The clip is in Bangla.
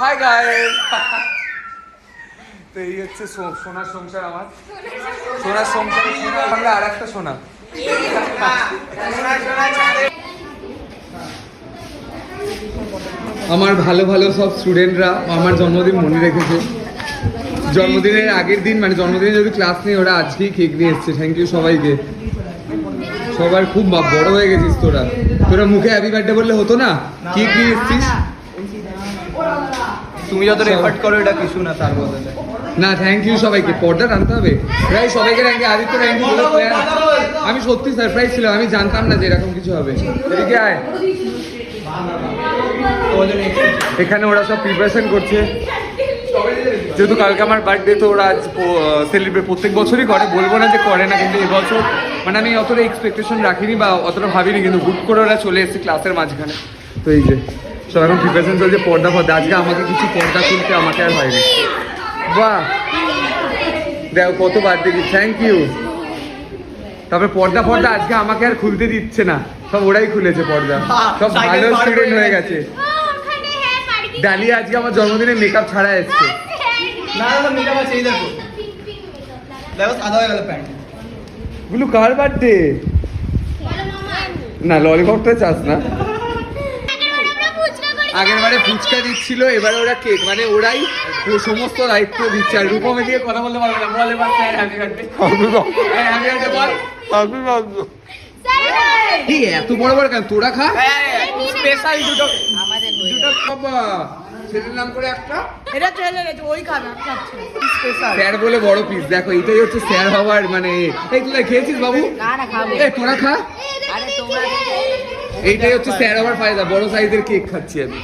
Hi guys. তো এই হচ্ছে সোনার সংসার আমার। সোনার সংসারে সোনা বাংলা আর একটা সোনা। আমার ভালো ভালো সব স্টুডেন্টরা আমার জন্মদিন মনে রেখেছে। জন্মদিনের আগের দিন মানে জন্মদিনে যদি ক্লাস নেই ওরা আজকেই কেক নিয়ে এসছে। থ্যাংক ইউ সবাইকে। সবার খুব বড় হয়ে গেছিস তোরা। তোরা মুখে হ্যাপি বার্থডে বললে হতো না? কেক নিয়ে এসছিস। তুমি যতটা এফর্ট করো এটা কিছু না তার বদলে। না থ্যাংক ইউ সবাইকে। পর্দা টানতে হবে প্রায় সবাইকে। Thank you Aditya, thank you. আমি সত্যি সারপ্রাইজ ছিলাম, আমি জানতাম না যে এরকম কিছু হবে। এদিকে আয়। এখানে ওরা সব প্রিপারেশন করছে যেহেতু কালকে আমার বার্থডে। তো ওরা আজ সেলিব্রেট প্রত্যেক বছরই করে, বলবো না যে করে না, কিন্তু এবছর মানে আমি অতটা এক্সপেকটেশন রাখিনি বা অতটা ভাবিনি, কিন্তু হুট করে ওরা চলে এসেছে ক্লাসের মাঝখানে। তো এই যে সব এখন প্রিপারেশন চলছে পর্দা ফর্দা। আজকে আমাকে কিছু পর্দা খুলতে আমাকে আর হয়নি। বাহ দেখো কত বার্থডে কি। Thank you. তারপরে পর্দা ফর্দা আজকে আমাকে আর খুলতে দিচ্ছে না, সব ওরাই খুলেছে পর্দা। সব ভালো স্টুডেন্ট হয়ে গেছে। ডালিয়া আজকে আমার জন্মদিনে মেকআপ ছাড়া এসছে। না না মেকআপ আছে, এই দেখো দেখো সাদা হয়ে গেল প্যান্ট। গুলো কার বার্থডে? না ললিপপটা চাস না। আগের বারে ফুচকা দিচ্ছিল, এবারে ওরা কেক, মানে ওরাই সমস্ত দায়িত্ব দিচ্ছে। আর রূপমে দিয়ে কথা বলতে পারবে না। বল এবার sir happy birthday. Happy birthday বল। Happy birthday. ঠিক এত বড় বড় কেন? তোরা খা। স্পেশাল দুটো আমাদের দুটো বাবা ছেলের নাম করে একটা। এটা চলে গেছে, ওই খাবে খাচ্ছে স্পেশাল। স্যার বলে বড় পিস। দেখো এটাই হচ্ছে স্যার হওয়ার মানে। এই তুই খেয়েছিস বাবু? না না খাবো। এই তোরা খা। আরে তোমরা এইটাই হচ্ছে স্যার হওয়ার ফায়দা। বড় সাইজের কেক খাচ্ছি আমি।